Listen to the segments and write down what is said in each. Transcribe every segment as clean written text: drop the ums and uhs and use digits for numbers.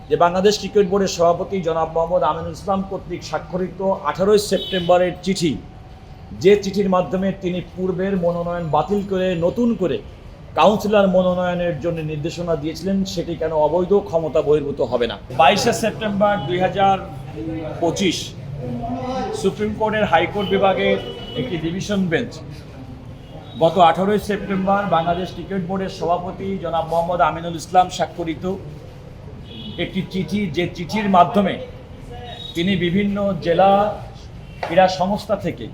যে বাংলাদেশ ক্রিকেট বোর্ডের সভাপতি জনাব মোহাম্মদ আমিনুল ইসলাম কর্তৃক স্বাক্ষরিত 18 সেপ্টেম্বরের চিঠি, যে চিঠির মাধ্যমে তিনি পূর্বের মনোনয়ন বাতিল করে নতুন করে কাউন্সিলর মনোনয়নের জন্য নির্দেশনা দিয়েছিলেন, সেটি কেন অবৈধ, ক্ষমতা বহির্ভূত হবে না। 22 সেপ্টেম্বর 2025 সুপ্রিম কোর্টের হাইকোর্ট বিভাগের একটি ডিভিশন বেঞ্চ গত 18 সেপ্টেম্বর বাংলাদেশ ক্রিকেট বোর্ডের সভাপতি জনাব মোহাম্মদ আমিনুল ইসলাম স্বাক্ষরিত একটি চিঠি, যে চিঠির মাধ্যমে তিনি বিভিন্ন জেলা ক্রীড়া সংস্থা থেকে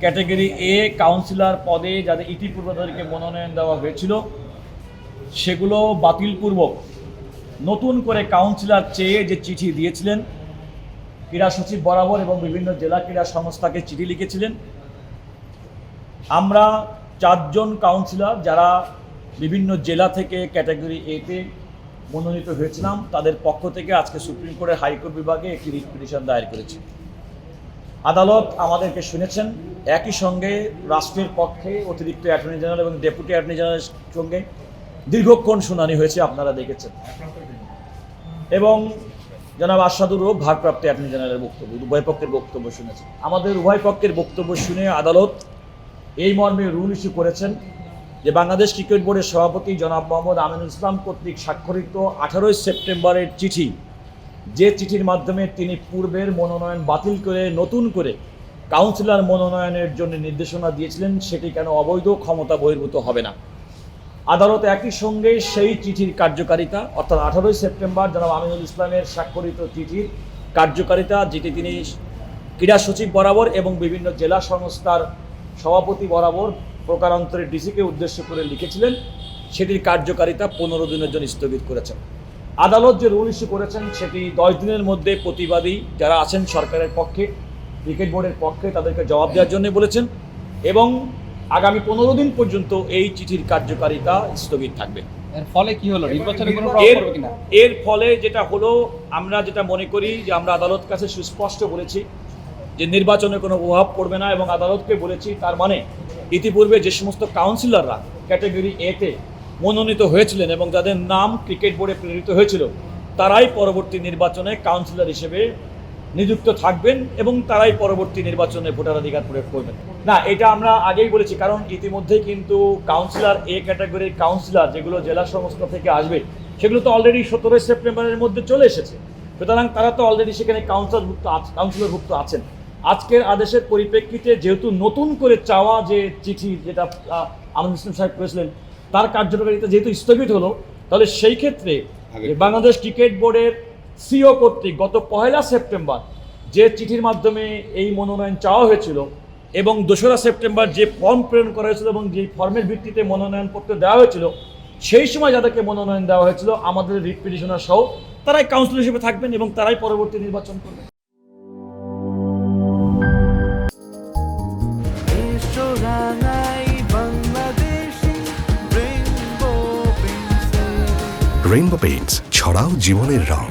ক্যাটাগরি এ কাউন্সিলর পদে যাদের ইতিপূর্বে তাদেরকে মনোনয়ন দেওয়া হয়েছিল সেগুলো বাতিলপূর্বক নতুন করে কাউন্সিলর চেয়ে যে চিঠি দিয়েছিলেন, ক্রীড়া সচিব বরাবর এবং বিভিন্ন জেলা ক্রীড়া সংস্থাকে চিঠি লিখেছিলেন। আমরা 4 জন কাউন্সিলর যারা বিভিন্ন জেলা থেকে ক্যাটাগরি এতে মনোনীত হয়েছিলাম, তাদের পক্ষ থেকে আজকে সুপ্রিম কোর্টের হাইকোর্ট বিভাগে একটি রিট পিটিশন দায়ের করেছি। আদালত আমাদেরকে শুনেছেন, একই সঙ্গে রাষ্ট্রের পক্ষে অতিরিক্ত অ্যাটর্নি জেনারেল এবং ডেপুটি অ্যাটর্নি জেনারেলের সঙ্গে দীর্ঘক্ষণ শুনানি হয়েছে, আপনারা দেখেছেন। এবং জনাব আশাদুর রৌফ ভারপ্রাপ্ত অ্যাটর্নি জেনারেলের বক্তব্য, উভয় পক্ষের বক্তব্য শুনেছেন। আমাদের উভয় পক্ষের বক্তব্য শুনে আদালত এই মর্মে রুল ইস্যু করেছেন যে বাংলাদেশ ক্রিকেট বোর্ডের সভাপতি জনাব মোহাম্মদ আমিনুল ইসলাম কর্তৃক স্বাক্ষরিত 18 সেপ্টেম্বরের চিঠি, যে চিঠির মাধ্যমে তিনি পূর্বের মনোনয়ন বাতিল করে নতুন করে কাউন্সিলর মনোনয়নের জন্য নির্দেশনা দিয়েছিলেন, সেটি কেন অবৈধ, ক্ষমতা বহির্ভূত হবে না। আদালত একই সঙ্গে সেই চিঠির কার্যকারিতা, অর্থাৎ 18 সেপ্টেম্বর জনাব আমিনুল ইসলামের স্বাক্ষরিত চিঠির কার্যকারিতা, যেটি তিনি ক্রীড়া সচিব বরাবর এবং বিভিন্ন জেলা সংস্থার সভাপতি বরাবর প্রকারান্তরে ডিসিকে উদ্দেশ্য করে লিখেছিলেন, সেটির কার্যকারিতা 15 দিনের জন্য স্থগিত করেছেন। আদালত যে রুল ইস্যু করেছেন সেটি 10 দিনের মধ্যে প্রতিবাদী যারা আছেন সরকারের পক্ষে, ক্রিকেট বোর্ডের পক্ষে, তাদেরকে জবাব দেওয়ার জন্য বলেছেন এবং আগামী 15 দিন পর্যন্ত এই চিঠির কার্যকারিতা স্থগিত থাকবে। এর ফলে কি হলো, নির্বাচনে কোনো প্রভাব পড়বে কিনা? এর ফলে যেটা হলো, আমরা যেটা মনে করি যে আমরা আদালত কাছে সুস্পষ্ট বলেছি যে নির্বাচনে কোনো প্রভাব পড়বে না এবং আদালতকে বলেছি তার মানে ইতিপূর্বে যে সমস্ত কাউন্সিলররা ক্যাটাগরি এতে মনোনীত হয়েছিলেন এবং যাদের নাম ক্রিকেট বোর্ডে প্রেরিত হয়েছিল, তারাই পরবর্তী নির্বাচনে কাউন্সিলর হিসেবে নিযুক্ত থাকবেন এবং তারাই পরবর্তী নির্বাচনে ভোটাধিকার প্রয়োগ করবেন। না, এটা আমরা আগেই বলেছি, কারণ ইতিমধ্যেই কিন্তু কাউন্সিলর এ ক্যাটাগরির কাউন্সিলর যেগুলো জেলা সংস্থা থেকে আসবে সেগুলো তো অলরেডি 17 সেপ্টেম্বরের মধ্যে চলে এসেছে, সুতরাং তারা তো অলরেডি সেখানে কাউন্সিলরভুক্ত আছেন। আজকের আদেশের পরিপ্রেক্ষিতে যেহেতু নতুন করে চাওয়া যে চিঠি যেটা আমিনুল ইসলাম সাহেব করেছিলেন তার কার্যকারিতা যেহেতু স্থগিত হলো, তাহলে সেই ক্ষেত্রে বাংলাদেশ ক্রিকেট বোর্ডের সিও কর্তৃক গত 1 সেপ্টেম্বর যে চিঠির মাধ্যমে এই মনোনয়ন চাওয়া হয়েছিল এবং 2 সেপ্টেম্বর যে ফর্ম প্রেরণ করা হয়েছিল এবং যে ফর্মের ভিত্তিতে মনোনয়নপত্র দেওয়া হয়েছিল, সেই সময় যাদেরকে মনোনয়ন দেওয়া হয়েছিল আমাদের রিট পিটিশনার সহ তারাই কাউন্সিলর হিসেবে থাকবেন এবং তারাই পরবর্তী নির্বাচন করবেন। রেইনবো পেইন্টস, ছড়াও জীবনের রং।